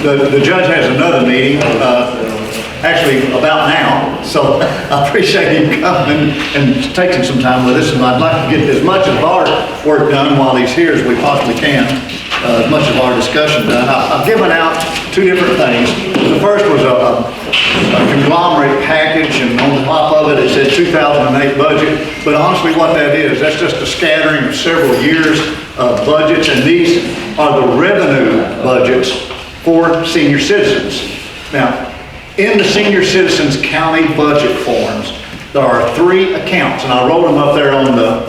The judge has another meeting, actually about now, so I appreciate him coming and taking some time with us, and I'd like to get as much of our work done while he's here as we possibly can, as much of our discussion done. I've given out two different things. The first was a conglomerate package, and on the top of it said 2008 budget, but honestly what that is, that's just a scattering of several years of budgets, and these are the revenue budgets for senior citizens. Now, in the senior citizens county budget forms, there are three accounts, and I wrote them up there on the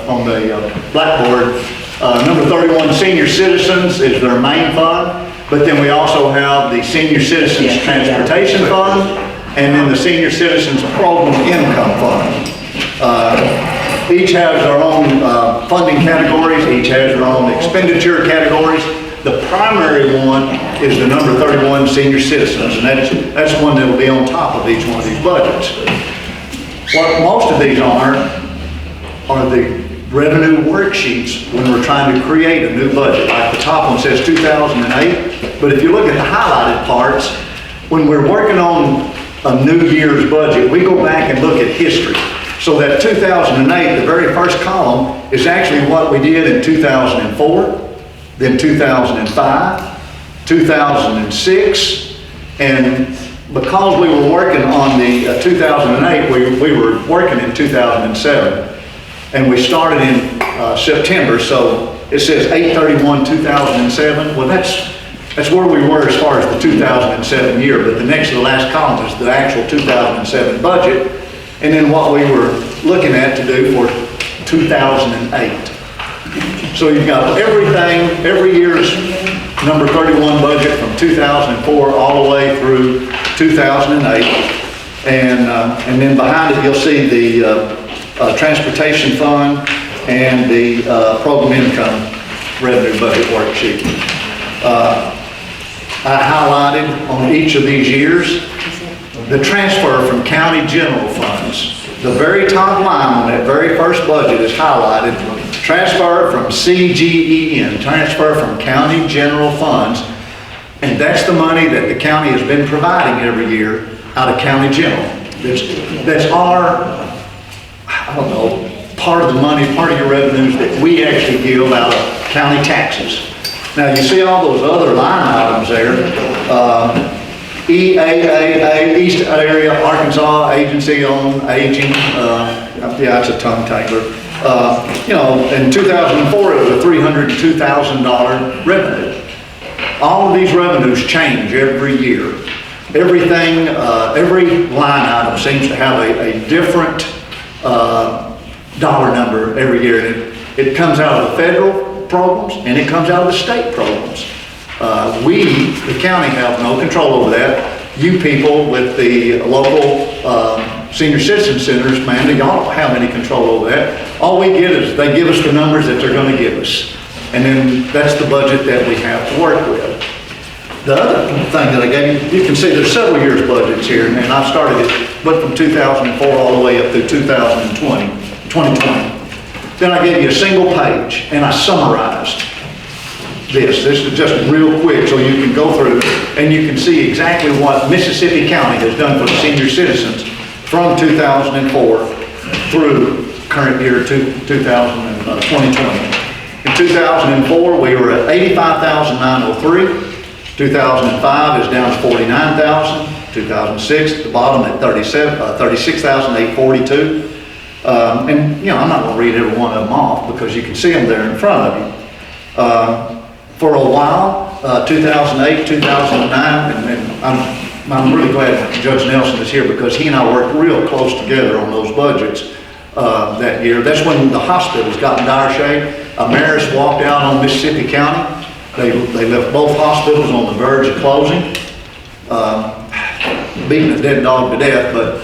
blackboard. Number 31, senior citizens, is their main fund, but then we also have the senior citizens transportation fund, and then the senior citizens program income fund. Each has their own funding categories, each has their own expenditure categories. The primary one is the number 31 senior citizens, and that's one that will be on top of each one of these budgets. What most of these are the revenue worksheets when we're trying to create a new budget. Like the top one says 2008, but if you look at the highlighted parts, when we're working on a new year's budget, we go back and look at history. So that 2008, the very first column, is actually what we did in 2004, then 2005, 2006, and because we were working on the 2008, we were working in 2007, and we started in September, so it says 8/31/2007. Well, that's where we were as far as the 2007 year, but the next to the last column is the actual 2007 budget, and then what we were looking at to do for 2008. So you've got everything, every year's number 31 budget from 2004 all the way through 2008. And then behind it, you'll see the transportation fund and the program income revenue budget worksheet. I highlighted on each of these years the transfer from county general funds. The very top line on that very first budget is highlighted. Transfer from CGEN, transfer from county general funds, and that's the money that the county has been providing every year out of county general. That's our, I don't know, part of the money, part of your revenues that we actually give out of county taxes. Now you see all those other line items there. EAAA, East Area Arkansas Agency on Aging, yeah, it's a tongue tangler. You know, in 2004 it was a $302,000 revenue. All of these revenues change every year. Everything, every line item seems to have a different dollar number every year. It comes out of the federal programs and it comes out of the state programs. We, the county, have no control over that. You people with the local senior citizen centers, man, y'all don't have any control over that. All we get is they give us the numbers that they're going to give us. And then that's the budget that we have to work with. The other thing that I gave you, you can see there's several years budgets here, and I started it, went from 2004 all the way up through 2020. Then I gave you a single page, and I summarized this. This is just real quick so you can go through and you can see exactly what Mississippi County has done for the senior citizens from 2004 through current year 2020. In 2004, we were at 85,903. 2005 is down to 49,000. 2006 at the bottom at 36,842. And you know, I'm not going to read every one of them off because you can see them there in front of you. For a while, 2008, 2009, and I'm really glad Judge Nelson is here because he and I worked real close together on those budgets that year. That's when the hospitals got in dire shape. Ameris walked out on Mississippi County. They left both hospitals on the verge of closing, beating a dead dog to death. But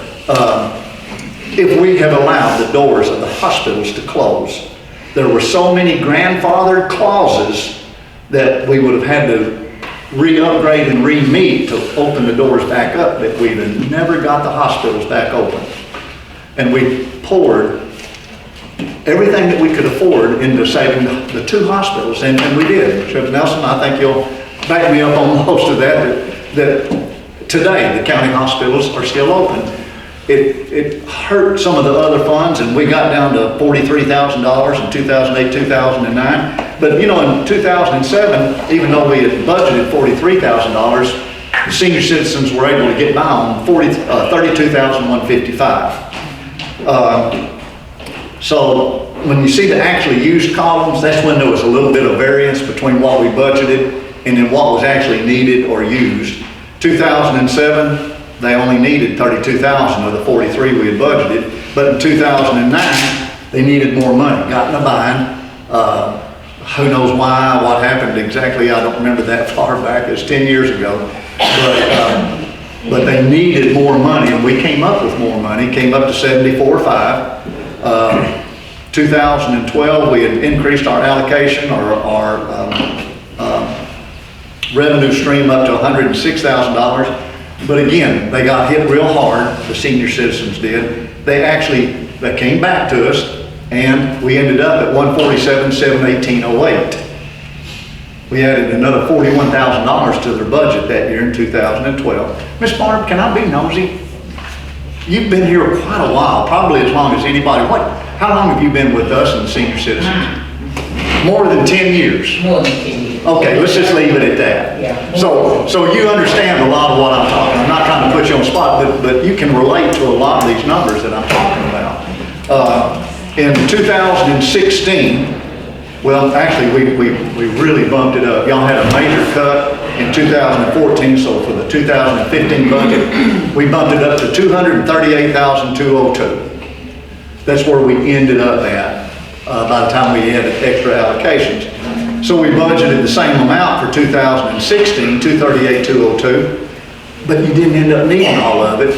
if we had allowed the doors of the hospitals to close, there were so many grandfathered clauses that we would have had to re-upgrade and re-meet to open the doors back up, that we'd have never got the hospitals back open. And we poured everything that we could afford into saving the two hospitals, and we did. Judge Nelson, I think you'll back me up on most of that today the county hospitals are still open. It hurt some of the other funds, and we got down to $43,000 in 2008, 2009. But you know, in 2007, even though we had budgeted $43,000, the senior citizens were able to get by on $32,155. So when you see the actually used columns, that's when there was a little bit of variance between what we budgeted and then what was actually needed or used. 2007, they only needed 32,000 of the 43 we had budgeted, but in 2009, they needed more money, got in a bind. Who knows why, what happened exactly, I don't remember that far back, it's 10 years ago. But they needed more money, and we came up with more money, came up to 74.5. 2012, we had increased our allocation, our revenue stream up to $106,000. But again, they got hit real hard, the senior citizens did. They came back to us, and we ended up at $147,718.08. We added another $41,000 to their budget that year in 2012. Miss Barb, can I be nosy? You've been here quite a while, probably as long as anybody. How long have you been with us and the senior citizens? More than 10 years. More than 10 years. Okay, let's just leave it at that. Yeah. So you understand a lot of what I'm talking. I'm not trying to put you on the spot, but you can relate to a lot of these numbers that I'm talking about. In 2016, well, actually, we really bumped it up. Y'all had a major cut in 2014, so for the 2015 budget, we bumped it up to $238,202. That's where we ended up at by the time we had extra allocations. So we budgeted the same amount for 2016, $238,202, but you didn't end up needing all of it.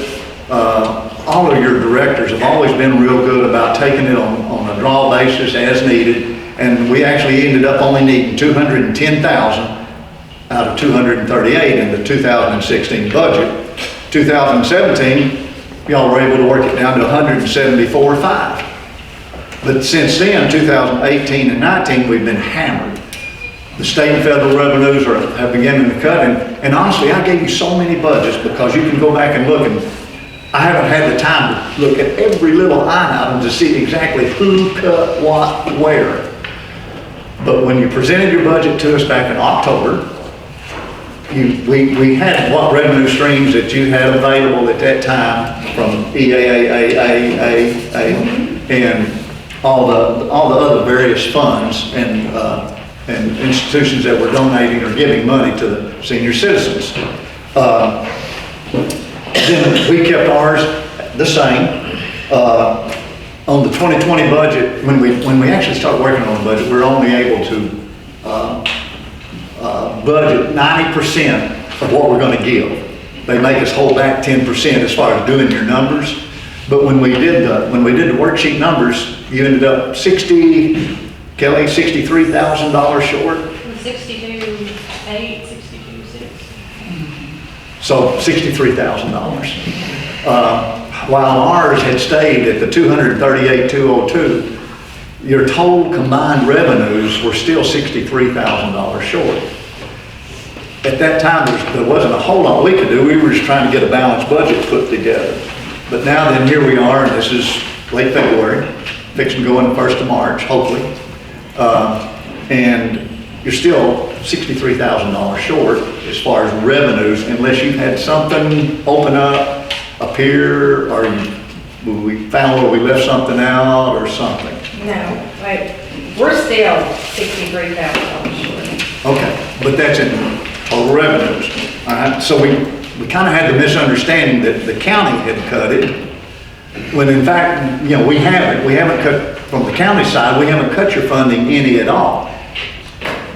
All of your directors have always been real good about taking it on a draw basis as needed, and we actually ended up only needing $210,000 out of $238 in the 2016 budget. 2017, y'all were able to work it down to $174,500. But since then, 2018 and 19, we've been hammered. The state and federal revenues have begun to cut, and honestly, I gave you so many budgets because you can go back and look, and I haven't had the time to look at every little line item to see exactly who cut what where. But when you presented your budget to us back in October, we had what revenue streams that you had available at that time from EAAA, and all the other various funds and institutions that were donating or giving money to the senior citizens. Then we kept ours the same. On the 2020 budget, when we actually started working on the budget, we were only able to budget 90% of what we're going to give. They make us hold back 10% as far as doing your numbers. But when we did the worksheet numbers, you ended up $63,000 short. 62,800, 62,600. So $63,000. While ours had stayed at the $238,202, your total combined revenues were still $63,000 short. At that time, there wasn't a whole lot we could do. We were just trying to get a balanced budget put together. But now then, here we are, and this is late February, fixing to go in the 1st of March, hopefully. And you're still $63,000 short as far as revenues, unless you've had something open up, appear, or we found where we left something out or something. No, we're still $63,000 short. Okay, but that's in total revenues. All right, so we kind of had the misunderstanding that the county had cut it, when in fact, you know, we haven't cut, from the county side, we haven't cut your funding any at all.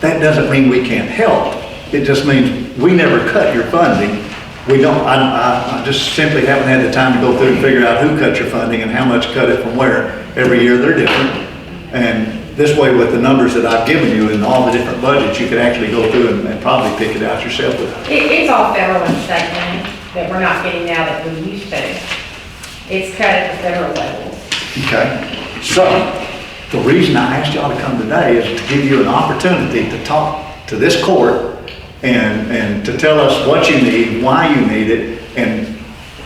That doesn't mean we can't help. It just means we never cut your funding. We don't, I just simply haven't had the time to go through and figure out who cut your funding and how much cut it from where. Every year they're different. And this way, with the numbers that I've given you and all the different budgets, you could actually go through and probably pick it out yourself. It's all federal and state money that we're not getting now that we used to. It's cut at the federal level. Okay. So the reason I asked y'all to come today is to give you an opportunity to talk to this court and to tell us what you need, why you need it, and,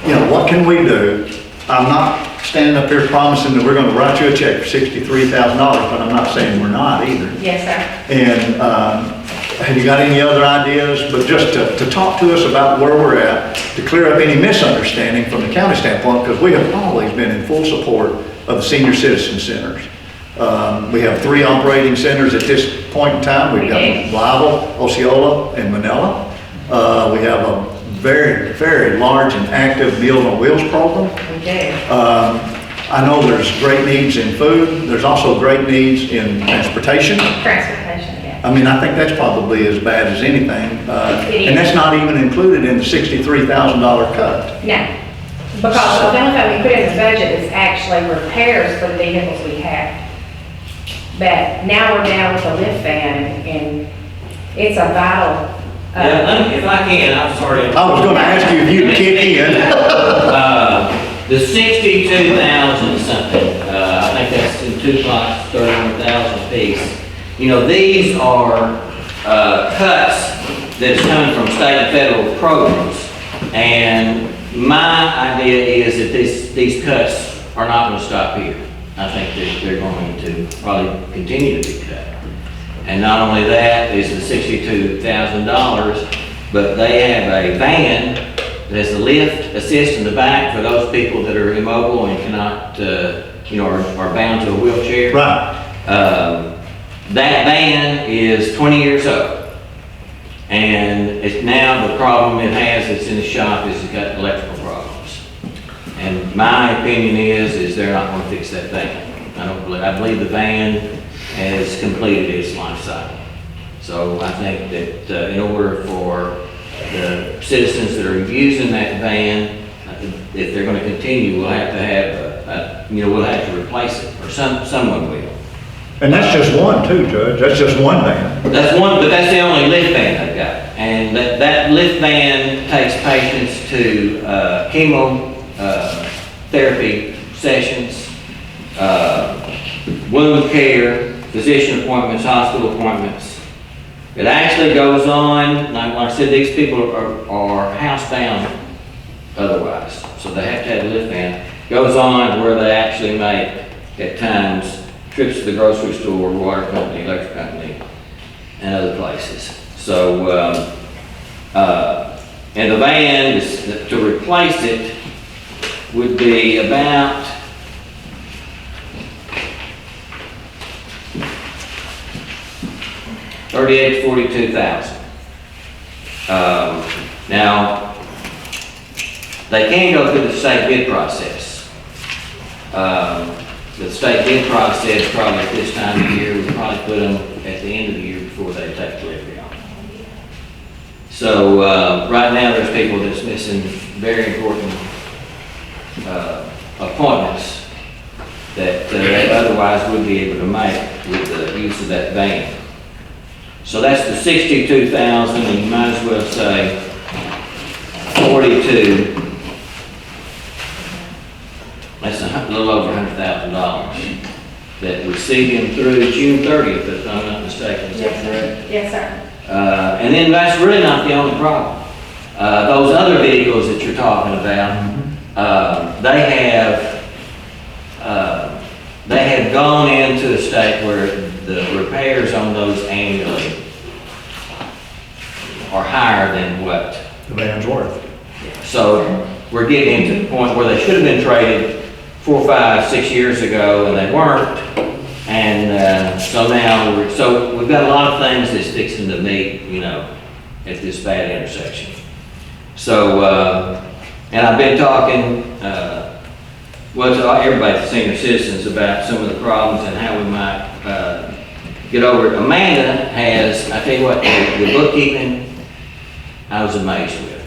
you know, what can we do? I'm not standing up here promising that we're gonna write you a check for $63,000, but I'm not saying we're not either. Yes, sir. And, have you got any other ideas? But just to talk to us about where we're at, to clear up any misunderstanding from the county standpoint, because we have always been in full support of the senior citizen centers. We have 3 operating centers at this point in time. We've got Blytheville, Osceola, and Manila. We have a very, very large and active Meals on Wheels program. We do. I know there's great needs in food. There's also great needs in transportation. Transportation, yeah. I mean, I think that's probably as bad as anything. And that's not even included in the $63,000 cut. No, because the only thing we put in the budget is actually repairs for the vehicles we have. But now we're down with the lift van, and it's a vital. Yeah, if I can, I'm sorry. I was gonna ask you if you'd kick in. The 62,000 something, I think that's in 2 plots, 31,000 apiece. You know, these are cuts that's coming from state and federal programs. And my idea is that these cuts are not going to stop here. I think that they're going to probably continue to be cut. And not only that is the $62,000, but they have a van that has a lift assist in the back for those people that are immobile and cannot, you know, are bound to a wheelchair. Right. That van is 20 years old. And it's now the problem it has that's in the shop is it's got electrical problems. And my opinion is they're not going to fix that van. I believe the van has completed its life cycle. So I think that in order for the citizens that are using that van, if they're going to continue, we'll have to have we'll have to replace it, or someone will. And that's just one too, Judge. That's just one van. That's one, but that's the only lift van they've got. And that lift van takes patients to chemo therapy sessions, wound care, physician appointments, hospital appointments. It actually goes on, like I said, these people are housebound otherwise, so they have to have a lift van. Goes on where they actually make, at times, trips to the grocery store, water company, electric company, and other places. So, and the van, to replace it, would be about $38,000 to $42,000. Now, they can go through the state bid process. The state bid process, probably at this time of year, would probably put them at the end of the year before they take delivery on it. So right now, there's people that's missing very important appointments that they otherwise would be able to make with the use of that van. So that's the 62,000, and you might as well say 42. That's a little over $100,000 that would see them through June 30th, if I'm not mistaken. Is that correct? Yes, sir. And then that's really not the only problem. Those other vehicles that you're talking about, they have gone into a state where the repairs on those annually are higher than what The van's worth. So we're getting to the point where they should have been traded 4, 5, 6 years ago, and they weren't. And so now we've got a lot of things that's fixing to meet, you know, at this bad intersection. So and I've been talking to everybody, the senior citizens, about some of the problems and how we might get over it. Amanda has, I tell you what, the bookkeeping, I was amazed with.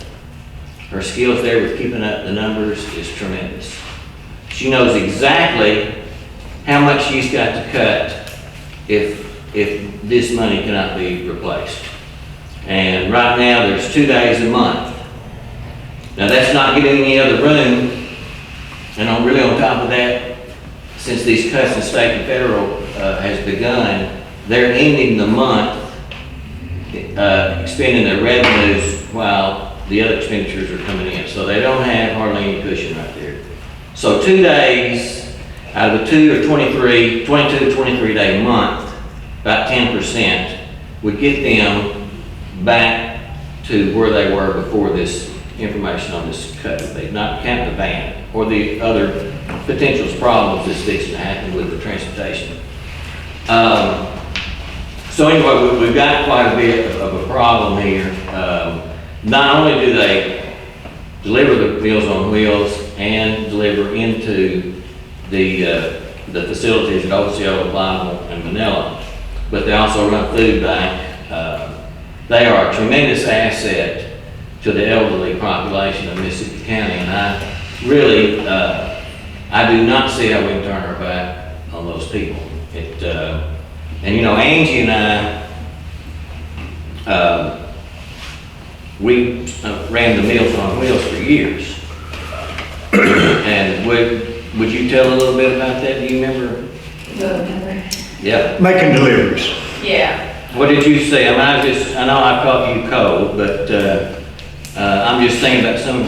Her skills there with keeping up the numbers is tremendous. She knows exactly how much she's got to cut if this money cannot be replaced. And right now, there's 2 days a month. Now, that's not giving any other room. And really on top of that, since these cuts in state and federal has begun, they're ending the month expending their revenues while the other expenditures are coming in. So they don't have hardly any cushion right there. So 2 days out of a 22 to 23 day month, about 10% would get them back to where they were before this information on this cut would be, not count the van or the other potential problems that's fixing to happen with the transportation. So anyway, we've got quite a bit of a problem here. Not only do they deliver the Meals on Wheels and deliver into the facilities at Osceola, Blytheville, and Manila, but they also run food bank. They are a tremendous asset to the elderly population of Mississippi County, and I really, I do not see how we can turn our back on those people. And you know, Angie and I, we ran the Meals on Wheels for years. And would you tell a little bit about that? Do you remember? Yeah. Making deliveries. Yeah. What did you say? I know I caught you cold, but I'm just thinking about some of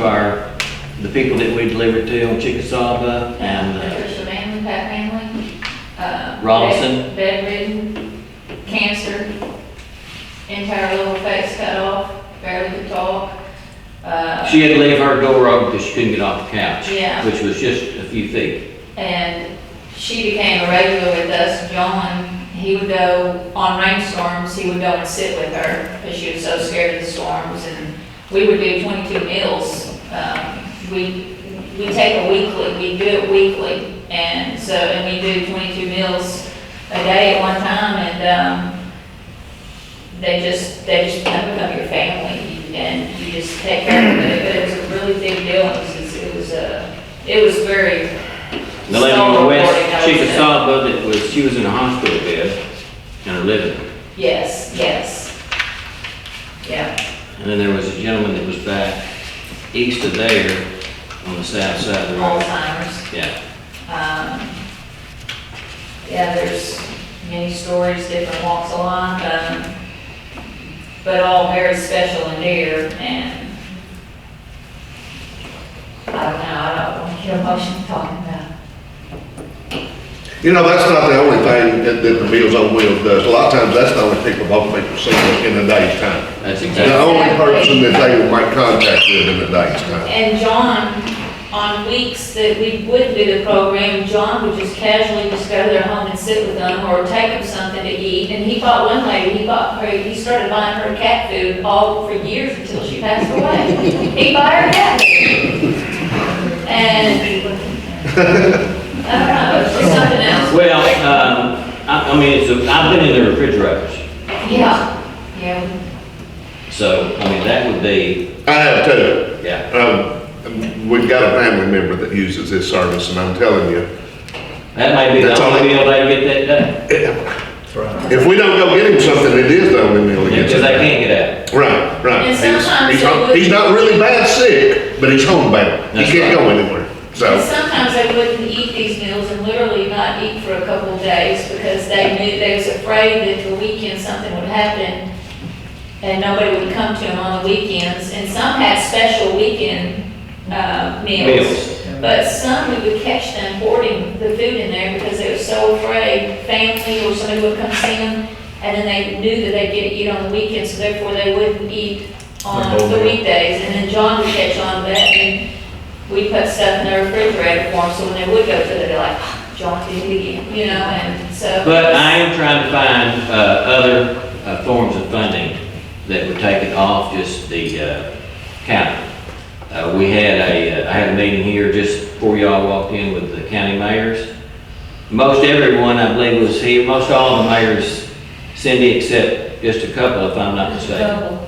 the people that we delivered to on Chickasaw and Patricia Manley, Pat Manley. Rawlinson. Bedridden, cancer, entire lower face cut off, barely could talk. She had to leave her door open because she couldn't get off the couch, Yeah. which was just a few feet. And she became a regular with us. John, he would go on rainstorms, he would go and sit with her because she was so scared of the storms. And we would do 22 meals. We take a weekly, we do it weekly. And we do 22 meals a day at one time, and they just kind of become your family, and you just take care of it. But it was a really big deal. It was very. The lady on the west soul-rewarding, I would say. Chickasaw, but she was in a hospital bed in her living room. Yes. Yeah. And then there was a gentleman that was back east of there on the south side of the road. Alzheimer's. Yeah. There's many stories, different walks of life, but all very special and dear, and I don't want to get emotional talking about it. You know, that's not the only thing that the Meals on Wheels does. A lot of times, that's the only people most people see in a day's time. That's The exactly. only person that they will make contact with in a day's time. And John, on weeks that we wouldn't do the program, John would just casually just go to their home and sit with them or take them something to eat. And he bought one lady, he started buying her cat food all for years until she passed away. He'd buy her cat food. And, I don't know, it's just something else. Well, I mean, I've been in the refrigerators, Yeah. so, I mean, that would be, I have too. yeah. We've got a family member that uses this service, and I'm telling you, That may be the That's only all. meal they get that day. if we don't go get him something, it is the only meal he gets. Because they can't get out. Right. And sometimes He's they home- would- he's not really bad sick, but he's homebound. He That's can't right. go anywhere, And so. sometimes they wouldn't eat these meals and literally not eat for a couple of days because they was afraid that the weekend something would happen and nobody would come to them on the weekends. And some had special weekend meals. But some we would catch them hoarding the food in there because they were so afraid family or somebody would come see them, and then they knew that they'd get to eat on the weekends, so therefore they wouldn't eat on the weekdays. And then John would catch on to that, and we put stuff in the refrigerator for them, so when they would go to it, they're like, "Ah, John did it again," you know, and so. But I am trying to find other forms of funding that would take it off just the county. I had a meeting here just before y'all walked in with the county mayors. Most everyone, I believe, was here. Most all the mayors, Cindy, except just a couple, if I'm not mistaken.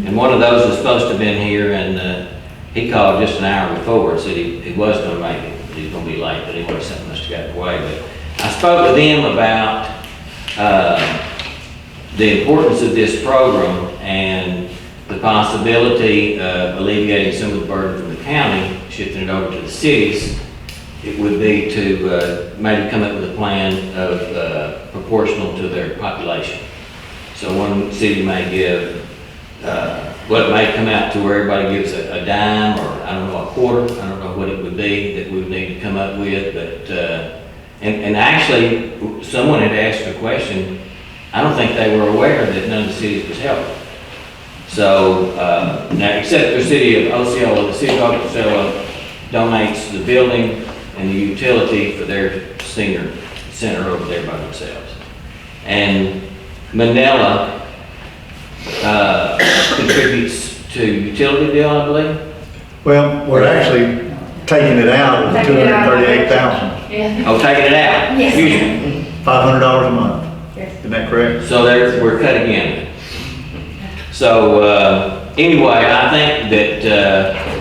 And one of those was supposed to have been here, and he called just an hour before and said he was going to make it. He was going to be late, but anyway, something must have gotten away. But I spoke with them about the importance of this program and the possibility of alleviating some of the burden from the county, shifting it over to the cities. It would be to maybe come up with a plan of proportional to their population. So one city may give, well, it may come out to where everybody gives a dime, or I don't know, a quarter, I don't know what it would be that we would need to come up with, but, and actually, someone had asked a question, I don't think they were aware that none of the cities was helping. So, now, except the city of Osceola, the city of Osceola donates the building and the utility for their senior center over there by themselves. And Manila contributes to utility bill, I believe. Well, we're actually taking it out of the $238,000, Yeah. Oh, taking it out? Yes. Usually. $500 a month. Yes. Isn't that correct? So we're cutting in. So, anyway, I think that,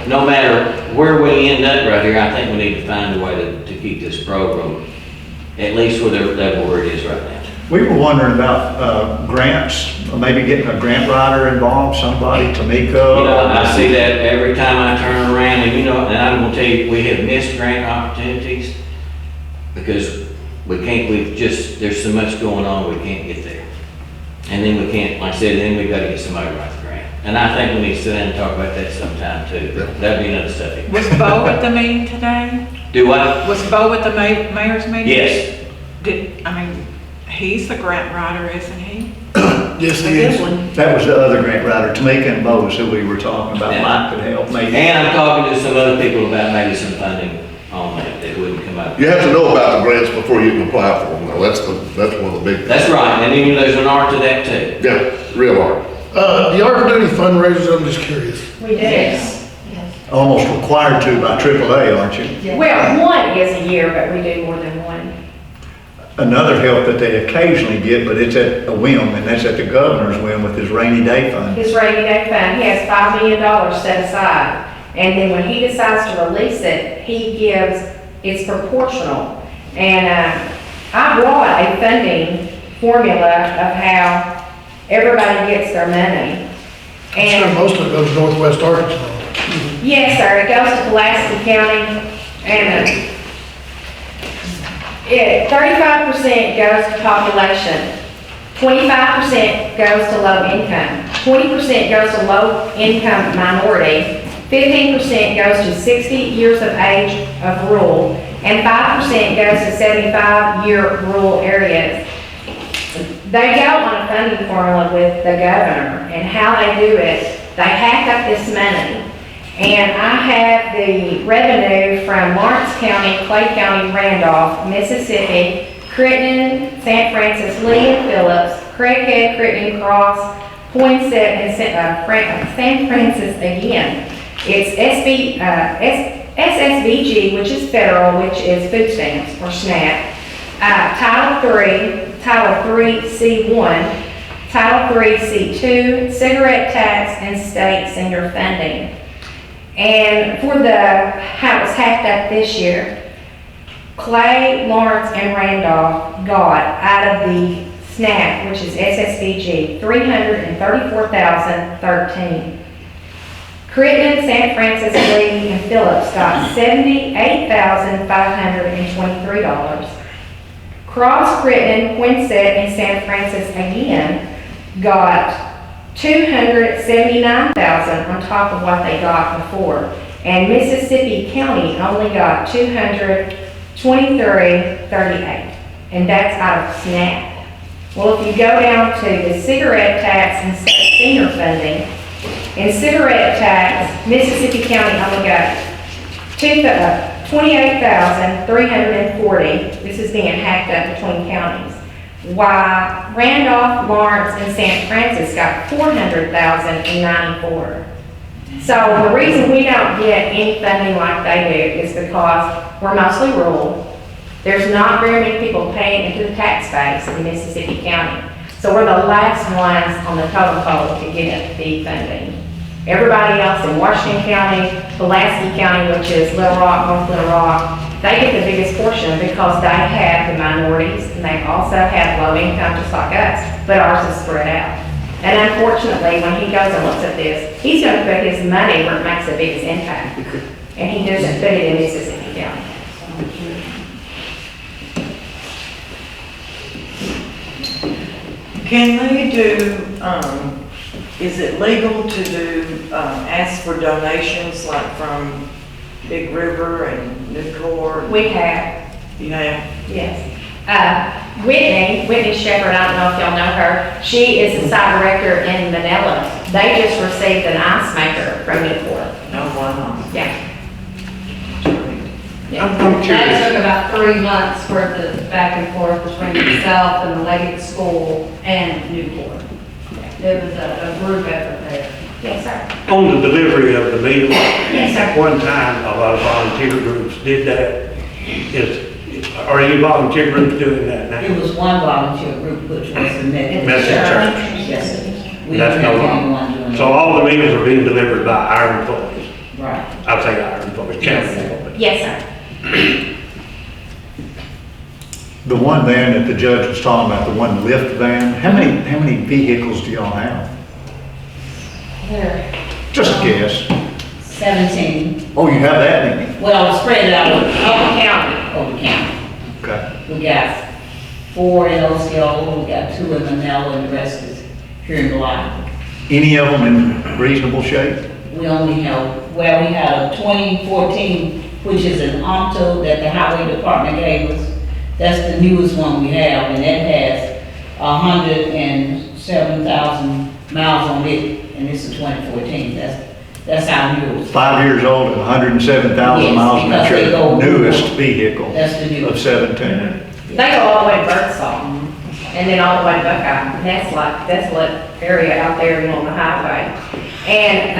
no matter where we end up right here, I think we need to find a way to keep this program at least with the level where it is right now. We were wondering about grants, maybe getting a grant writer involved, somebody, Tamika. You know, I see that every time I turn around, and you know, and I'm gonna tell you, we have missed grant opportunities because there's so much going on, we can't get there. And then we can't, like I said, then we gotta get somebody to write the grant. And I think we need to sit down and talk about that sometime too. That'd be another subject. Was Bo at the meeting today? Do what? Was Bo at the mayor's meeting? Yes. He's the grant writer, isn't he? Yes, he is. That was the other grant writer, Tamika and Bose, who we were talking about, Yeah. might could help maybe. And I'm talking to some other people about maybe some funding on that wouldn't come up. You have to know about the grants before you can apply for them, though. That's one of the big. That's right, and then there's an art to that too. Yeah, real art. Do you ever do any fundraisers? I'm just curious. We do. Yes. Yes. Almost required to by AAA, aren't you? Well, one is a year, but we do more than one. Another help that they occasionally get, but it's at a whim, and that's at the governor's whim with his rainy day fund. His rainy day fund, he has $5 million set aside. And then when he decides to release it, he gives, it's proportional. And I brought a funding formula of how everybody gets their money. I'm sure And most of it goes to Northwest Arkansas. yes, sir, it goes to Pulaski County, and 35% goes to population, 25% goes to low income, 20% goes to low income minority, 15% goes to 60 years of age of rural, and 5% goes to 75-year rural areas. They go on a funding formula with the governor, and how they do it, they hack up this money. And I have the revenue from Lawrence County, Clay County, Randolph, Mississippi, Crittenden, San Francisco, Lee and Phillips, Craighead, Crittenden, Cross, Poinsett, and San Francisco again. It's SSBG, which is federal, which is food stamps or SNAP. Title III C1, Title III C2, cigarette tax, and state senior funding. And for how it's hacked up this year, Clay, Lawrence, and Randolph got out of the SNAP, which is SSBG, $334,013. Crittenden, San Francisco, Lee, and Phillips got $78,523. Cross, Crittenden, Poinsett, and San Francisco again got $279,000 on top of what they got before. And Mississippi County only got $223,38, and that's out of SNAP. Well, if you go down to the cigarette tax and state senior funding, in cigarette tax, Mississippi County only got $28,340. This is being hacked up between counties. While Randolph, Lawrence, and San Francisco got $400,094. So the reason we don't get any funding like they do is because we're mostly rural. There's not very many people paying into the tax base in Mississippi County. So we're the last ones on the totem pole to get the funding. Everybody else in Washington County, Pulaski County, which is Little Rock, North Little Rock, they get the biggest portion because they have the minorities and they also have low income just like us, but ours is spread out. And unfortunately, when he goes and looks at this, he's going to put his money where it makes the biggest impact. And he doesn't put it in Mississippi County. Can they do, is it legal to do, ask for donations like from Big River and New Court? We have, You have, yes. Whitney Shepherd, I don't know if y'all know her, she is the site director in Manila. They just received an ice maker from Newport. no, why not? Yeah. That I'm curious, took about 3 months for the back and forth between myself and the lady at school and Newport. It was a group effort there. Yes, sir. on the delivery of the meals, Yes, sir. at one time, a lot of volunteer groups did that. Are any volunteer groups doing that now? It was one volunteer group, which was the Methodist Methodist Church. Church. Yes. We That's don't no have longer. anyone doing So that. all the meals are being delivered by our employees. Right. I'll say our employees, Yes, county sir. employees. Yes, sir. The one van that the judge was talking about, the one lift van, how many vehicles do y'all have? There. Just a guess. 17. Oh, you have that many? Well, spread it out Oakland County. over county. Okay. We got 4 in Osceola, we got 2 in Manila, and the rest is here in Blythe. Any of them in reasonable shape? We only have, well, we had a 2014, which is an Onto that the highway department gave us. That's the newest one we have, and it has 107,000 miles on it, and it's a 2014. That's our newest. 5 years old and 107,000 Yes, miles, and that's because they your go- newest vehicle That's the of newest. 17. They go all the way to Birdsall, and then all the way to Buckeye. And that's like desolate area out there on the highway. And,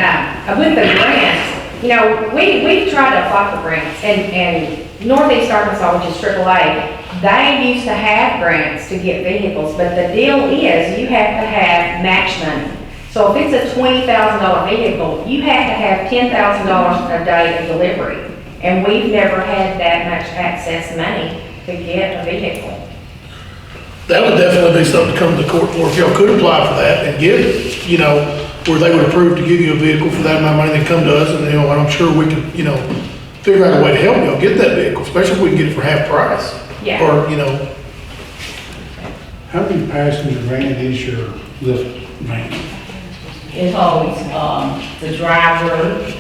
with the grants, you know, we've tried to apply for grants, and Northeast Arkansas, which is AAA, they used to have grants to get vehicles, but the deal is you have to have match money. So if it's a $20,000 vehicle, you have to have $10,000 a day of delivery. And we've never had that much access money to get a vehicle. That would definitely be something to come to the court for, if y'all could apply for that and get it, you know, where they would approve to give you a vehicle for that amount of money, then come to us, and, you know, I'm sure we could, you know, figure out a way to help y'all get that vehicle, especially if we can get it for half price. Yeah. Or, you know, How many passenger van is your lift van? It's always, the driver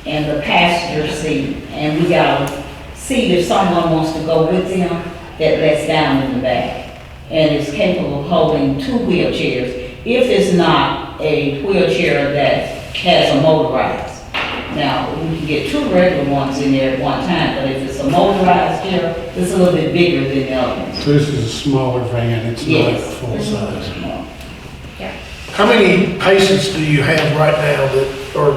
and the passenger seat, and we got a seat if someone wants to go with them that lets down in the back. And it's capable of holding 2 wheelchairs, if it's not a wheelchair that has a motorized. Now, we can get 2 regular ones in there at one time, but if it's a motorized chair, it's a little bit bigger than the other ones. So this is a smaller van, it's not Yes. full size. how many patients do you have right now that are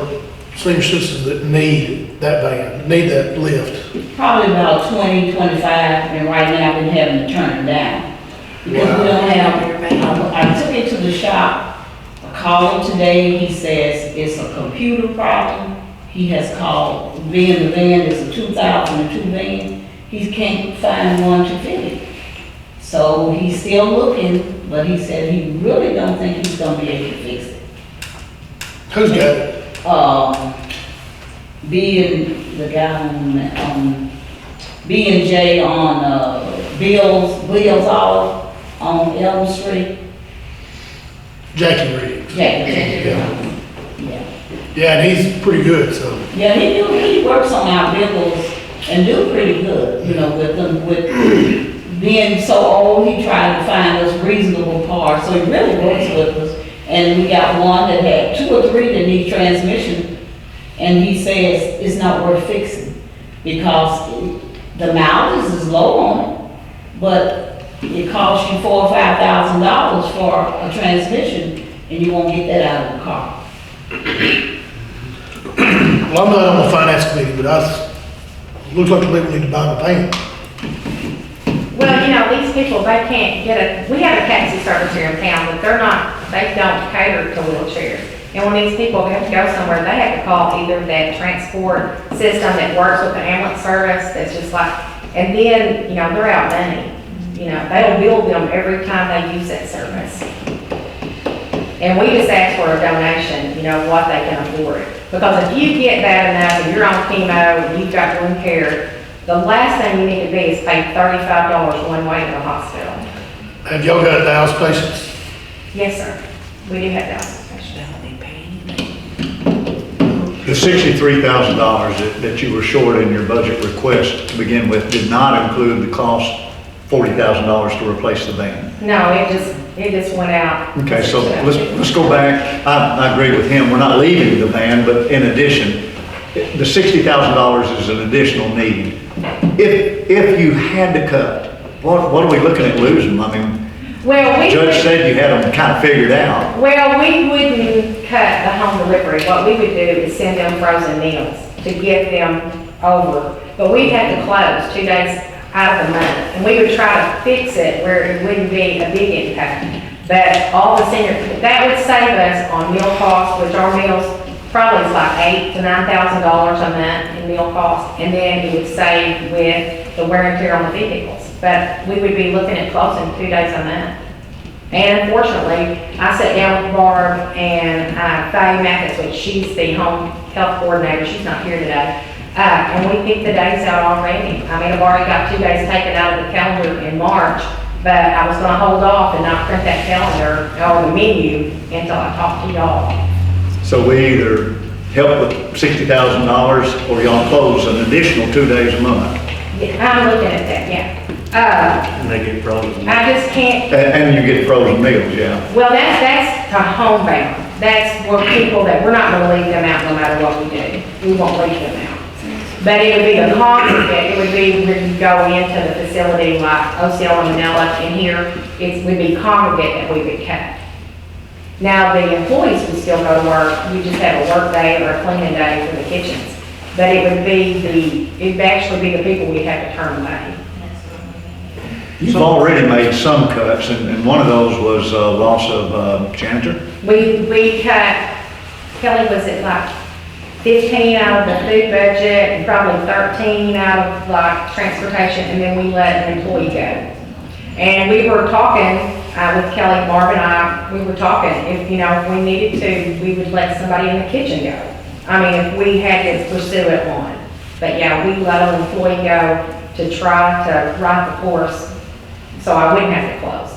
senior citizens that need that van, need that lift? Probably about 20, 25, and right now we're having to turn them down. Because we don't have, I took it to the shop, I called him today, he says it's a computer problem. He has called, being the van is a 2002 van, he can't find one to fit it. So he's still looking, but he said he really don't think he's gonna be able to fix it. Who's got it? Being the guy on B&J on, Bill's Olive on Elm Street. Jackie Riggs. Yeah. Yeah, and he's pretty good, so. Yeah, he works on our vehicles and do pretty good, you know, with them, with being so old, he tried to find us reasonable parts, so he really works with us. And we got one that had 2 or 3 that need transmission, and he says it's not worth fixing because the mileage is low on it, but it costs you $4,000 or $5,000 for a transmission, and you won't get that out of the car. Well, I'm not on the finance committee, but looks like we need to buy a van. Well, you know, these people, they can't get we have a taxi service here in town, but they don't cater to wheelchairs. And when these people have to go somewhere, they have to call either that transport system that works with the ambulance service, that's just like, and then, you know, they're out money. You know, they'll bill them every time they use that service. And we just ask for a donation, you know, what they can afford. Because if you get bad enough and you're on chemo and you've got wound care, the last thing you need to be is pay $35 one way to the hospital. Have y'all got dialysis patients? Yes, sir. We do have that. The $63,000 that you were short in your budget request to begin with did not include the cost, $40,000 to replace the van. No, it just went out. Okay, so let's go back. I agree with him. We're not leaving the van, but in addition, the $60,000 is an additional need. If you had to cut, what are we looking at losing? I mean, Well, the judge said you had them kind of figured out. Well, we wouldn't cut the home delivery. What we would do is send them frozen meals to get them over. But we'd have to close 2 days out of the month. And we would try to fix it where it wouldn't be a big impact. But all the senior, that would save us on meal costs, which our meals probably is like $8,000 to $9,000 a month in meal costs. And then it would save with the wear and tear on the vehicles. But we would be looking at closing 2 days a month. And unfortunately, I sat down with Barb and Faye Mathis, which she's the home health coordinator, she's not here today. And we picked the days out already. I mean, I've already got 2 days taken out of the calendar in March, but I was gonna hold off and not print that calendar or the menu until I talked to y'all. So we either help with $60,000 or y'all close an additional 2 days a month. Yeah, I'm looking at that, yeah. And they get frozen. I just can't, And you get frozen meals, yeah. well, that's a homebound. That's where people that, we're not gonna leave them out no matter what we do. We won't leave them out. But it would be the congregate, it would be when you go into the facility like OCL and Manila in here, it would be congregate that we would cut. Now, the employees would still go to work, we just have a work day or a cleaning day for the kitchens. But it would actually be the people we'd have to turn away. You've already made some cuts, and one of those was loss of janitor. We cut, Kelly, was it like 15 out of the food budget and probably 13 out of like transportation, and then we let an employee go. And we were talking with Kelly, Barb and I, we were talking, if we needed to, we would let somebody in the kitchen go. I mean, if we had to pursue it on. But yeah, we let an employee go to try to right the course, so I wouldn't have to close.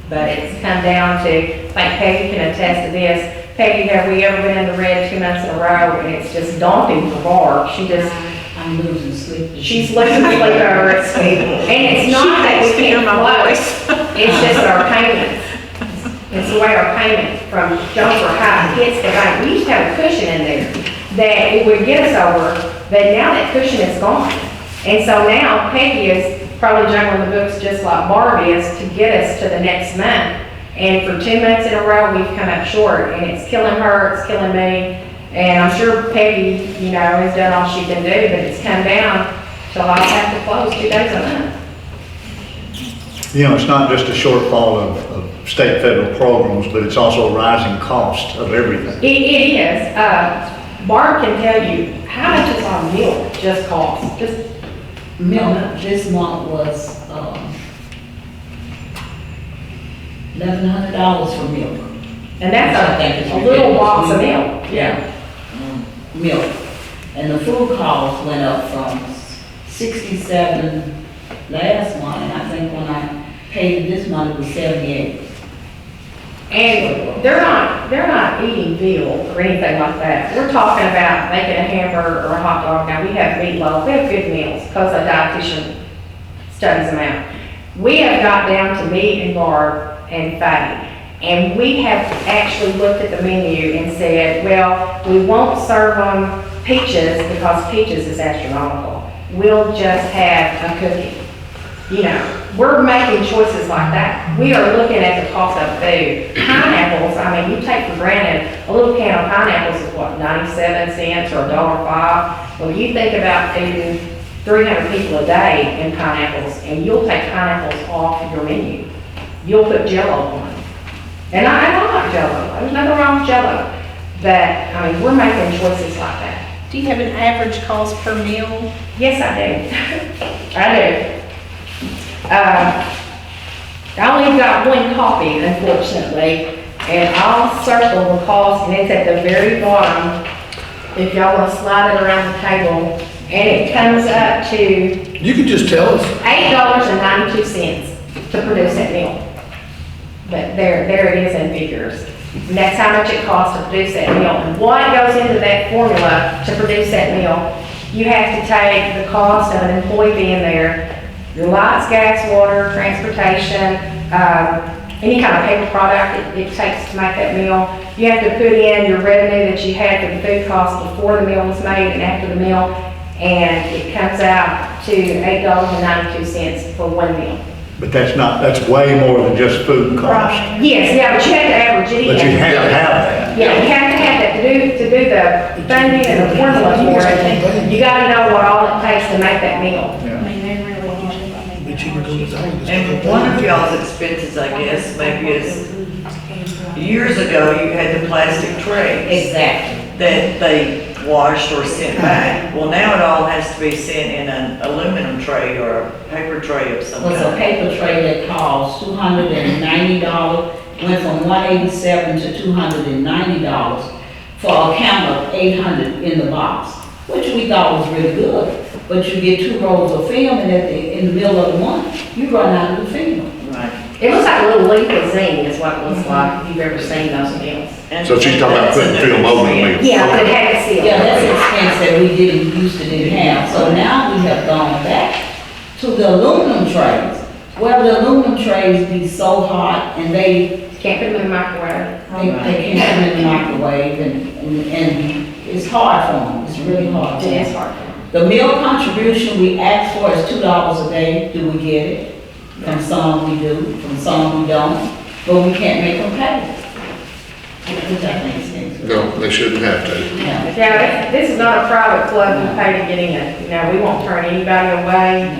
But it's come down to, I think Peggy can attest to this. Peggy, have we ever been in the red 2 months in a row? And it's just daunting for Barb. I'm losing sleep. She's losing sleep over it. And it's not that we can't close. It's just our payments. It's the way our payment from Jonesboro High hits the bank. We used to have a cushion in there that it would get us over, but now that cushion is gone. And so now Peggy is probably juggling the books just like Barb is to get us to the next month. And for 2 months in a row, we've come up short, and it's killing her, it's killing me. And I'm sure Peggy, has done all she can do, but it's come down till I have to close 2 days a month. It's not just a shortfall of state, federal programs, but it's also a rising cost of everything. It is. Barb can tell you how much is our milk just cost. Milk this month was, $1,100 for milk. And that's I think it's a little ridiculous. box of milk. Yeah. Milk. And the food cost went up from 67 last month, and I think when I paid this month, it was 78. And they're not eating veal or anything like that. We're talking about making a hamburger or a hot dog. Now, we have meatloaf, we have good meals because a dietitian studies them out. We have got down to me and Barb and Faye, and we have actually looked at the menu and said, well, we won't serve them peaches because peaches is astronomical. We'll just have a cookie. We're making choices like that. We are looking at the cost of food. Pineapples, you take for granted, a little can of pineapples is what, 97 cents or $1.05? Well, you think about feeding 300 people a day in pineapples, and you'll take pineapples off your menu. You'll put Jell-O on it. And I like Jell-O. There's nothing wrong with Jell-O. But, we're making choices like that. Do you have an average cost per meal? Yes, I do. I do. I only got one copy, unfortunately, and I'll circle the cost, and it's at the very bottom, if y'all want to slide it around the table, and it comes up to You can just tell us. $8.92 to produce that meal. But there it is in figures. And that's how much it costs to produce that meal. And what goes into that formula to produce that meal, you have to take the cost of an employee being there, your lights, gas, water, transportation, any kind of paper product it takes to make that meal. You have to put in your revenue that you had for the food costs before the meal was made and after the meal, and it comes out to $8.92 for one meal. But that's way more than just food costs. Yes, yeah, but you have to average it in. But you have to have that. Yeah, you have to have that to do the funding and the formula for it. You gotta know what all it takes to make that meal. I mean, they really do. Be cheaper to go to Zane. And one of y'all's expenses, I guess, maybe is, years ago, you had the plastic trays Exactly. that they washed or sent back. Well, now it all has to be sent in an aluminum tray or a paper tray of some Was a kind. paper tray that cost $290, went from $187 to $290 for a count of 800 in the box, which we thought was really good. But you get 2 rolls of film, and in the middle of the month, you run out of the film. Right. It looks like a little leaf of zinc is what it looks like, if you've ever seen those meals. And- So she's talking about that's a putting new film over the expense. meal. Yeah, but it had it sealed. Yeah, that's an expense that we used to didn't have. So now we have gone back to the aluminum trays. Well, the aluminum trays be so hot, and they Can't put them in the microwave. can't come in the microwave, and it's hard for them. It's really hard. for It them. is hard. The meal contribution we ask for is $2 a day. Do we get it? From some we do, from some we don't, but we can't make them pay. Which I think is good. No, they shouldn't have to. Yeah. Yeah, this is not a private club to pay to get in. You know, we won't turn anybody away.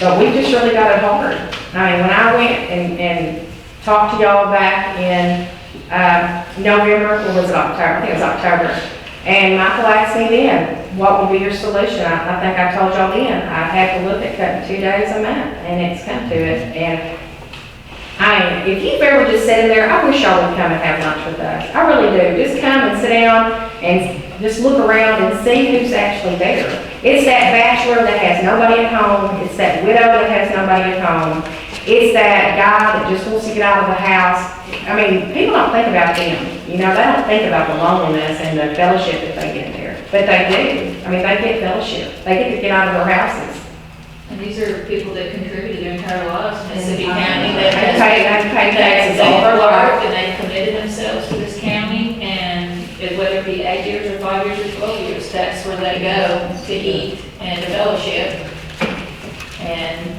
But we just really got it hard. I mean, when I went and talked to y'all back in, November, or was it October? I think it was October. And Michael asked me then, what would be your solution? I think I told y'all then, I'd have to look at cutting 2 days a month, and it's come to it. And if you've ever just sat in there, I wish y'all would come and have lunch with us. I really do. Just come and sit down and just look around and see who's actually there. It's that bachelor that has nobody at home. It's that widow that has nobody at home. It's that guy that just wants to get out of the house. I mean, people don't think about them. You know, they don't think about the loneliness and the fellowship that they get there. But they do. I mean, they get fellowship. They get to get out of their houses. And these are people that contributed their entire lives in Mississippi County, They that pay taxes all their work, life. and they've committed themselves to this county, and whether it be 8 years or 5 years or 12 years, that's where they go to eat and to fellowship. And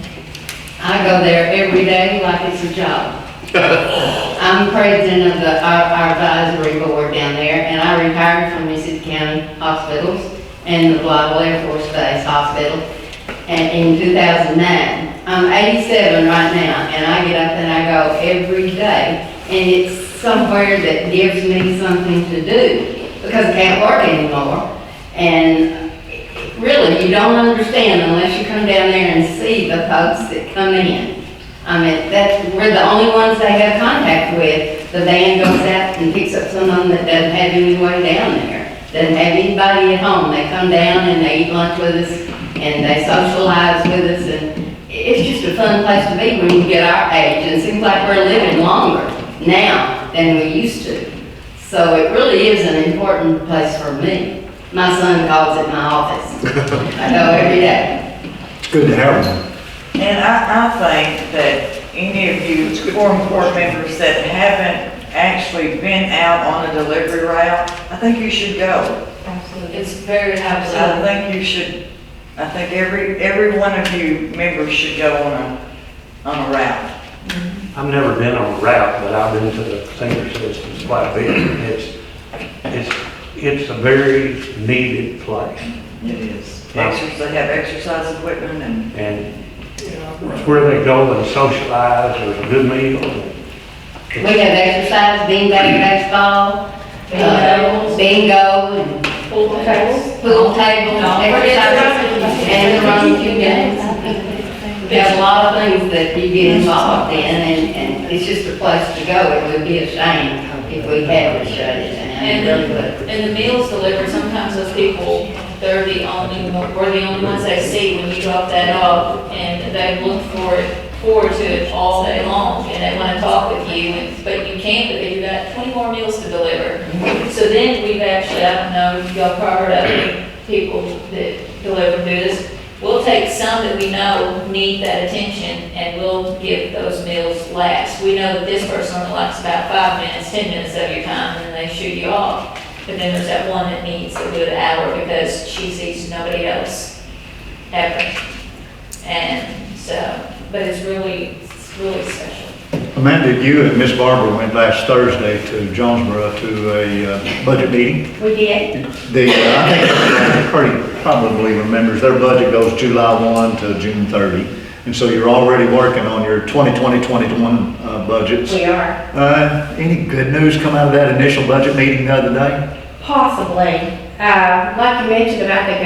I go there every day like it's a job. I'm president of our advisory board down there, and I retired from Mississippi County Hospitals and the Blytheville Air Force Base Hospital in 2009. I'm 87 right now, and I get up and I go every day, and it's somewhere that gives me something to do, because I can't work anymore. And really, you don't understand unless you come down there and see the folks that come in. I mean, we're the only ones they have contact with. The van goes out and picks up someone that doesn't have any way down there, doesn't have anybody at home. They come down and they eat lunch with us, and they socialize with us, and it's just a fun place to be when you get our age. And it seems like we're living longer now than we used to. So it really is an important place for me. My son calls it my office. I go every day. It's good to have them. And I think that any of you Quorum Court members that haven't actually been out on a delivery route, I think you should go. it's very I absolute. think you should, I think every one of you members should go on a route. I've never been on a route, but I've been to the senior citizens quite a bit. It's a very needed place. It is. They have exercise equipment And it's where they go and socialize, there's a good meal. We have exercise, bingo, baseball, bingo, and Pool tables. pool tables, exercise, and run 2 games. There's a lot of things that you get involved in, and it's just a place to go. It would be a shame if we had to shut it down. It really would. And the meals delivered, sometimes those people, we're the only ones they see when you drop that off, and they look for it forward to it all day long, and they wanna talk with you, but you can't, because you got 20 more meals to deliver. So then we've actually, I don't know if y'all heard of people that deliver this, we'll take some that we know need that attention, and we'll give those meals last. We know that this person only likes about 5 minutes, 10 minutes of your time, and then they shoot you off. But then there's that one that needs a good hour because she sees nobody else ever. And so, but it's really special. Amanda, you and Miss Barbara went last Thursday to Jonesboro to a budget meeting. We did. I think everybody probably remembers their budget goes July 1 to June 30. And so you're already working on your 2020-21 budgets. We are. Any good news come out of that initial budget meeting the other day? Possibly. Like you mentioned about the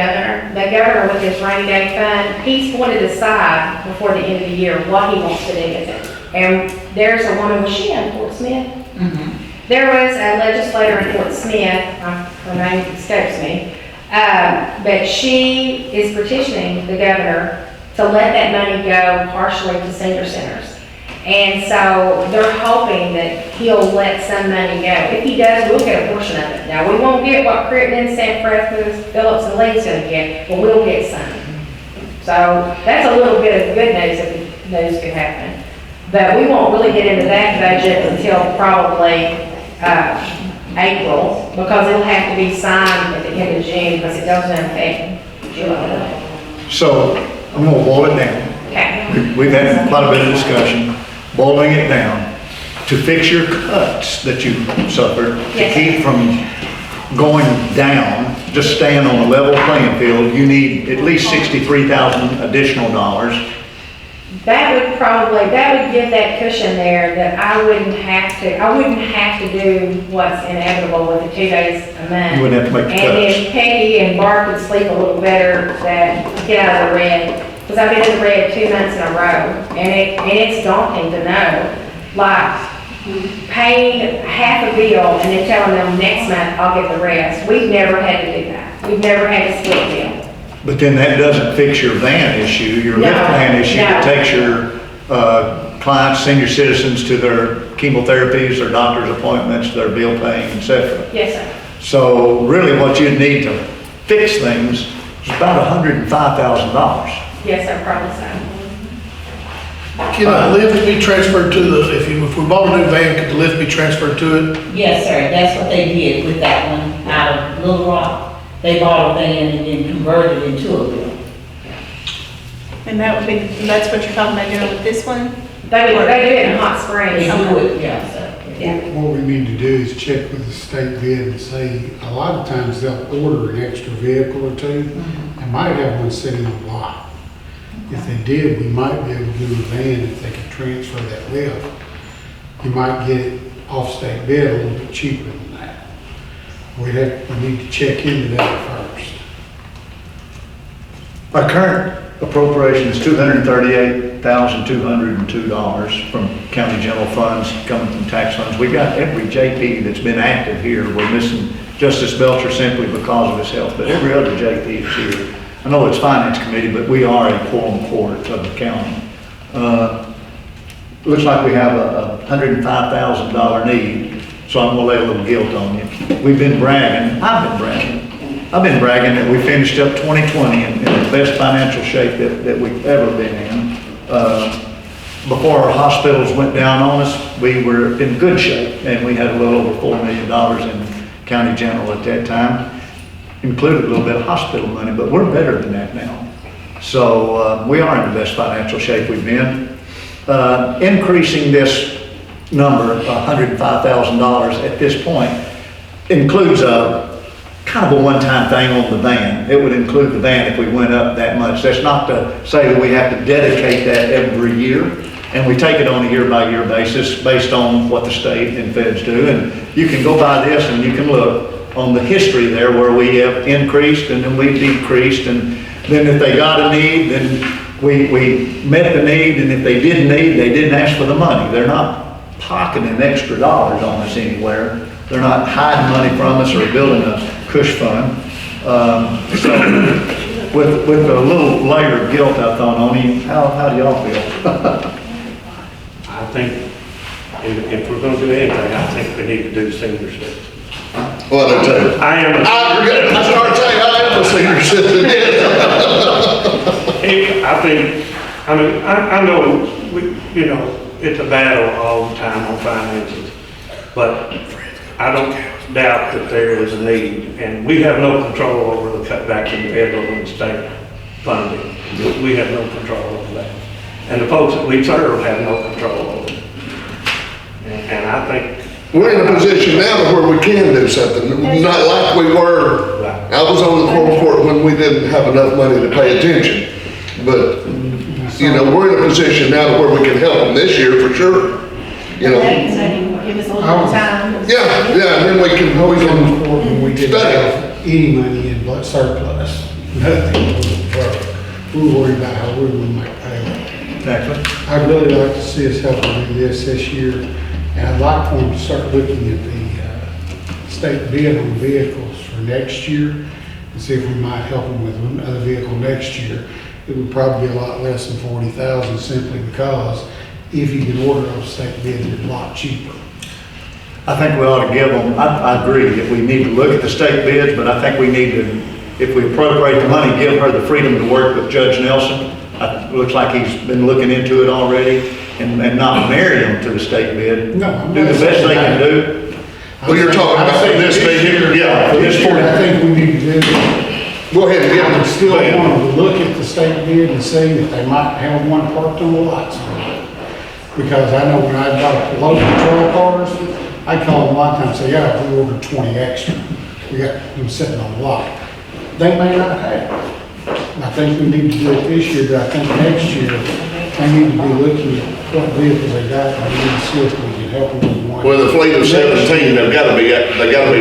governor with his rainy day fund, he's going to decide before the end of the year what he wants to do with it. And there's a woman, was she in Fort Smith? Mhm. There was a legislator in Fort Smith, her name escapes me, but she is petitioning the governor to let that money go partially to senior centers. And so they're hoping that he'll let some money go. If he does, we'll get a portion of it. Now, we won't get what Crittenden, San Francisco, Phillips, and Lee's gonna get, but we'll get some. So that's a little bit of good news if the news could happen. But we won't really get into that budget until probably April, because it'll have to be signed at the end of June, because it doesn't affect July. So I'm gonna boil it down. Okay. We've had quite a bit of discussion, boiling it down, to fix your cuts that you suffered, to Yes. keep from going down, just staying on a level playing field, you need at least $63,000 additional dollars. That would give that cushion there that I wouldn't have to do what's inevitable with the 2 days a month. You wouldn't have to make the And cuts. if Peggy and Bart could sleep a little better, that get out of the red, because I've been in the red 2 months in a row, and it's daunting to know, like, paying half a bill and then telling them next month I'll get the rest. We've never had to do that. We've never had to split bill. But then that doesn't fix your van issue, your lift No, van issue that no. takes your clients, senior citizens to their chemotherapies, their doctor's appointments, their bill paying, et cetera. Yes, sir. So really what you need to fix things is about $105,000. Yes, sir, probably so. Can the lift be transferred to if we bought a new van, could the lift be transferred to it? Yes, sir, that's what they did with that one out of Little Rock. They bought a van and then converted it into a bill. And that's what you're talking about doing with this one? They do it in Hot They Springs. do it, yeah, so. Yeah. What we need to do is check with the state bid and say, a lot of times they'll order an extra vehicle or two, and might have one sitting on the lot. If they did, we might be able to do a van if they can transfer that lift. You might get it off-state bid a little bit cheaper than that. We need to check into that first. Our current appropriation is $238,202 from county general funds, coming from tax funds. We got every JP that's been active here. We're missing Justice Belcher simply because of his health, but every other JP is here. I know it's finance committee, but we are a quorum court of the county. Looks like we have a $105,000 need, so I'm gonna lay a little guilt on you. We've been bragging, I've been bragging that we finished up 2020 in the best financial shape that we've ever been in. Before our hospitals went down on us, we were in good shape, and we had a little over $4 million in county general at that time. Included a little bit of hospital money, but we're better than that now. So we are in the best financial shape we've been. Increasing this number, $105,000 at this point, includes a kind of a one-time thing on the van. It would include the van if we went up that much. That's not to say that we have to dedicate that every year, and we take it on a year-by-year basis based on what the state and feds do. And you can go by this and you can look on the history there where we have increased and then we decreased, and then if they got a need, then we met the need, and if they didn't need, they didn't ask for the money. They're not pocketing extra dollars on us anywhere. They're not hiding money from us or building a cush fund. So with a little layer of guilt I thought on you, how do y'all feel? think if we're gonna do anything, I think we need to do senior citizens. Well, I do too. I am, I start saying, I am a senior citizen. I think, I mean, I know, you know, it's a battle all the time on finances, but I don't doubt that there is a need, and we have no control over the cutback in federal and state funding. We have no control over that. And the folks that we serve have no control over it. And I think. We're in a position now where we can do something, not like we were. I was on the Quorum Court when we didn't have enough money to pay attention. But, you know, we're in a position now where we can help them this year for sure. You know. Give us a little time. Yeah, and then we can Always on the court when we didn't study. have any money in blood surplus, nothing was broke. We were worried about how we would make pay. Exactly. I'd really like to see us help them do this year, and I'd like for them to start looking at the state bid on vehicles for next year, and see if we might help them with another vehicle next year. It would probably be a lot less than 40,000 simply because if you can order those state bids, it's a lot cheaper. I think we ought to give them, I agree that we need to look at the state bids, but I think we need to, if we appropriate the money, give her the freedom to work with Judge Nelson. It looks like he's been looking into it already, and not marry them to the state bid. No, I'm do not the best saying they can that. do. Well, you're talking about this year? Yeah. For this year, I think we need to do, Go ahead and give I them. would still want to look at the state bid and see if they might have one parked on the lot somewhere. Because I know when I bought load patrol cars, I call them a lot of times and say, yeah, we ordered 20 extra. We got them sitting on the lot. They may not have. I think we need to do it this year, but I think next year, they need to be looking at what vehicles they got and we need to see if we can help them with one. With a fleet of 17, they gotta be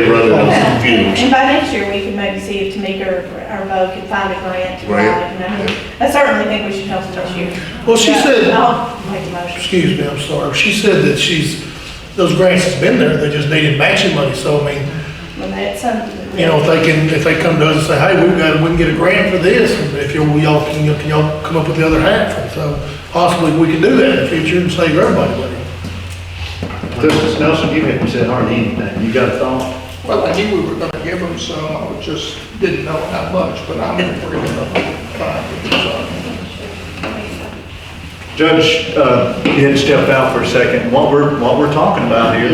running on fumes. And by next year, we could maybe see if Tamika or Bo could find a grant to ride, you know. I certainly think we should help them this year. Well, she said, I'll make a motion. excuse me, I'm sorry, she said that those grants has been there, they just needed matching money, so I mean, Well, that's something. you know, if they come to us and say, hey, we can get a grant for this, and if y'all can y'all come up with the other half? And so possibly we can do that in the future and save everybody money. Justice Nelson, you haven't said hardly anything. You got a thought? Well, I knew we were gonna give them some, I just didn't know how much, but I'm in agreement of Judge, you had stepped out for a second. What we're talking about here,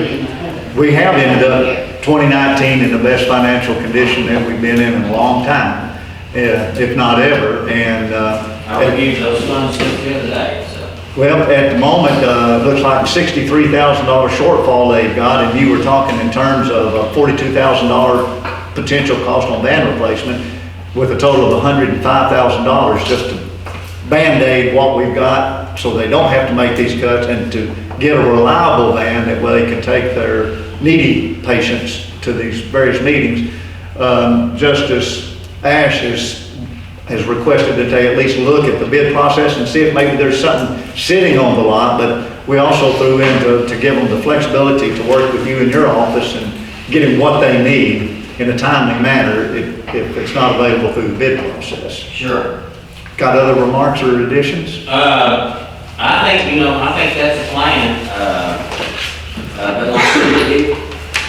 we have ended up 2019 in the best financial condition that we've been in a long time, if not ever. And I would use those funds just the other day, so. well, at the moment, it looks like $63,000 shortfall they've got, and you were talking in terms of a $42,000 potential cost on van replacement, with a total of $105,000 just to Band-Aid what we've got, so they don't have to make these cuts, and to get a reliable van that way they can take their needy patients to these various meetings. Justice Ash has requested that they at least look at the bid process and see if maybe there's something sitting on the lot, but we also threw in to give them the flexibility to work with you in your office and getting what they need in a timely manner if it's not available through the bid process. Sure. Got other remarks or additions? I think that's a plan, but like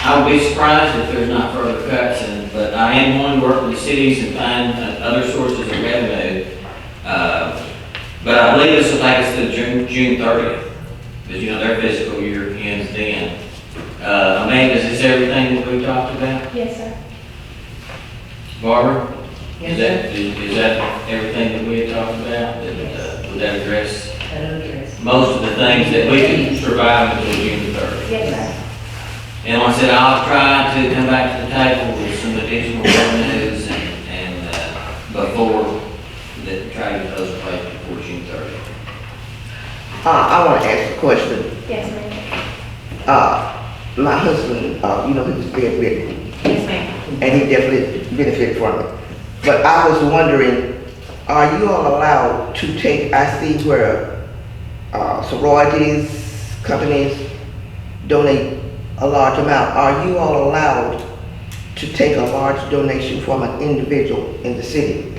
I would be surprised if there's not further cuts, but I am going to work with the cities and find other sources of revenue. But I believe this will take us to June 30th, because their fiscal year ends then. Amanda, is this everything that we talked about? Yes, sir. Barbara? Is that everything that we had talked about? Would that address most of the things that we can survive until June 30th? Yes, sir. And like I said, I'll try to come back to the table with some additional revenues and before try to close the place before June 30th. I want to ask a question. Yes, ma'am. My husband, he was bedridden, Yes, ma'am. and he definitely benefited from it. But I was wondering, are you all allowed to take, I see where sororities, companies donate a large amount. Are you all allowed to take a large donation from an individual in the city?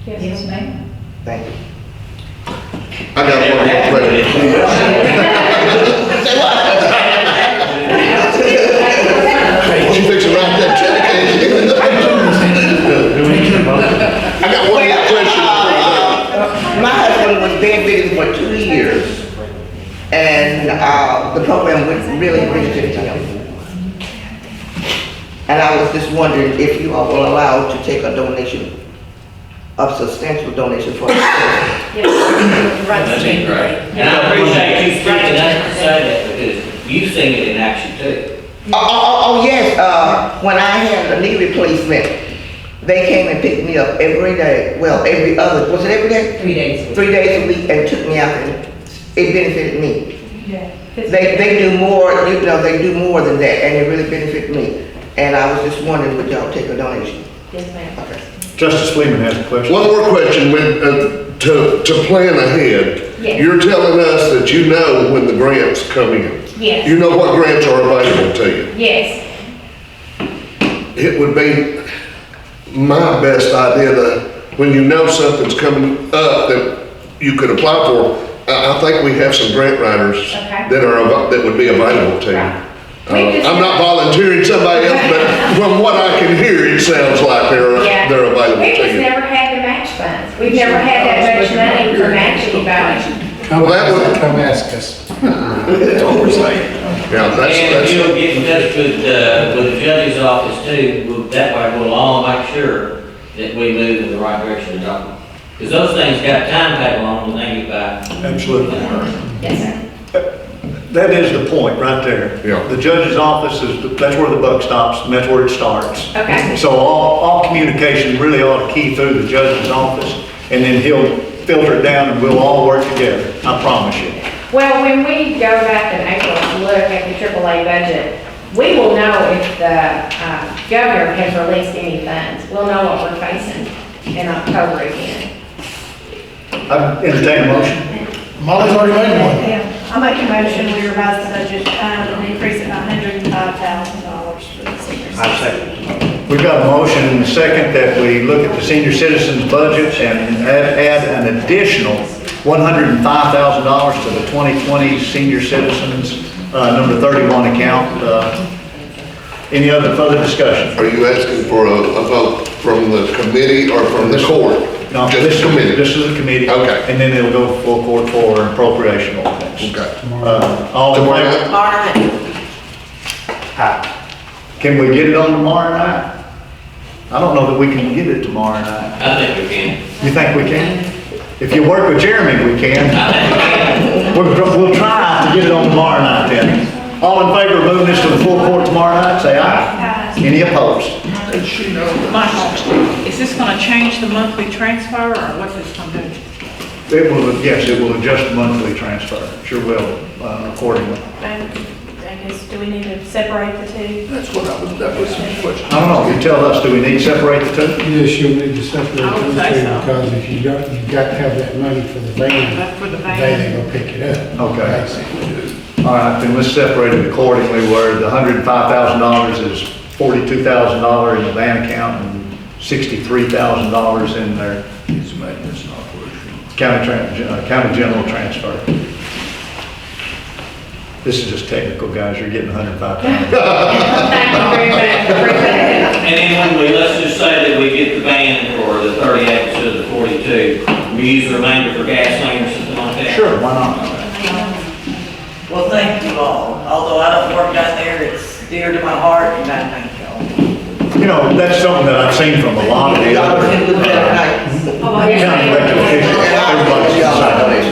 Yes, ma'am. Thank you. I got one more question. She fixing to write that check, ain't she? I got one more question. My husband was bedridden for 2 years, and the program would really benefited him. And I was just wondering if you all were allowed to take a donation, a substantial donation for That'd be great. And I appreciate you speaking up to say that, because you've seen it in action too. Oh, yes, when I had a knee replacement, they came and picked me up every day, well, every other, was it every day? 3 days. 3 days a week, and took me out, and it benefited me. Yeah. They do more, you know, they do more than that, and it really benefited me. And I was just wondering, would y'all take a donation? Yes, ma'am. Okay. Justice Fleeman has a question. One more question, to plan ahead. Yes. You're telling us that you know when the grants come in. Yes. You know what grants are available to you. Yes. It would be my best idea that when you know something's coming up that you could apply for, I think we have some grant writers Okay. that would be available to you. Right. We just- I'm not volunteering somebody else, but from what I can hear, it sounds like Yeah. they're available We to just you. never had the match funds. We've never had that much money for matching anybody. Come, Well, that would- come ask us. It's oversight. Yeah, And if you'll get in touch with the judge's office too, that way we'll all make sure that we move in the right direction to document. Because those things got timetable on them when they get back. Absolutely. Yes, sir. That is the point right there. Yeah. The judge's office that's where the buck stops, and that's where it starts. Okay. So all communication really ought to key through the judge's office, and then he'll filter it down and we'll all work together, I promise you. Well, when we go back in April to look at the AAA budget, we will know if the governor has released any funds. We'll know what we're facing in October again. I entertain a motion. Molly's already made one. Yeah, I'll make a motion, we revise the budget, and increase it by $105,000 for the seniors. I second. We've got a motion and a second that we look at the senior citizens budget and add an additional $105,000 to the 2020 senior citizens number 31 account. Any other further discussion? Are you asking for a vote from the committee or from the court? No, Just this committee. This is a committee. Okay. And then it'll go full court for an appropriation ordinance. Okay. All in Tomorrow favor? night? Aye. Can we get it on tomorrow night? I don't know that we can get it tomorrow night. I think we can. You think we can? If you work with Jeremy, we can. We'll try to get it on tomorrow night then. All in favor of moving this to the full court tomorrow night, say aye. Any opposed? Michael, is this gonna change the monthly transfer, or what's this gonna do? It will, yes, it will adjust the monthly transfer. Sure will, accordingly. And I guess, do we need to separate the two? That's what that was the question. I don't know, you tell us, do we need to separate the two? Yes, you'll need to separate I would those say two, so. because if you don't, you've got to have that money for the van. That's for the The van. day they go pick it up. Okay. Basically. All right, then let's separate it accordingly, where the $105,000 is $42,000 in the van account and $63,000 in their It's maintenance and operation. county general transfer. This is just technical, guys, you're getting $105,000. Thank you very much. Appreciate it. And then when let's just say that we get the van for the 38 instead of the 42, we use the remainder for gasoline or something like that? Sure, why not? Well, thank you all. Although I don't work out there, it's dear to my heart, and I thank y'all. You know, that's something that I've seen from a lot of the Y'all other can do better tonight. county elected officials. Everybody's decided.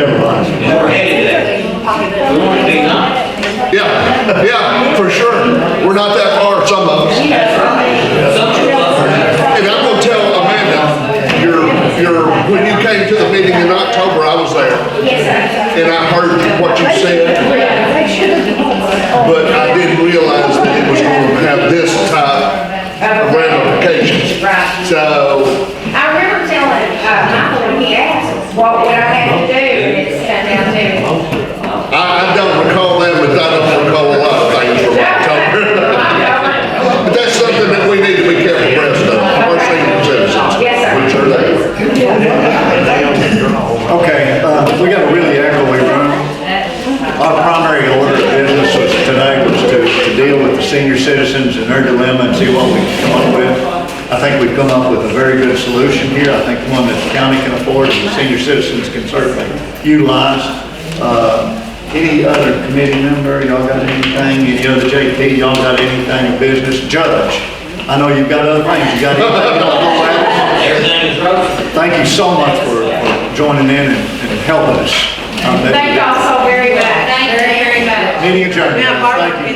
Everybody's. And we're headed there. We want to be nice. Yeah, for sure. We're not that far, some of us. That's right. Some of us are. And I'm gonna tell Amanda, when you came to the meeting in October, I was there. Yes, sir. And I heard what you said, but I didn't realize that it was gonna have this type of ramifications. Right. So, I remember telling Michael when he asked, what would I have to do, and it's come down to. I don't recall that, but I don't recall a lot of things from October. But that's something that we need to be careful abreast of, our senior citizens. Yes, sir. We sure do. Okay, we got a really echoey room. All I think we've come up with a very good solution here. I think one that the county can afford and the senior citizens can certainly utilize. Any other committee member, y'all got anything? Any other JP, y'all got anything of business? Judge, I know you've got other things. You got anything you want to go at? Everything is rosy. Thank you so much for joining in and helping us. Thank y'all so very much. Very, very much. Meeting adjourned. Thank you.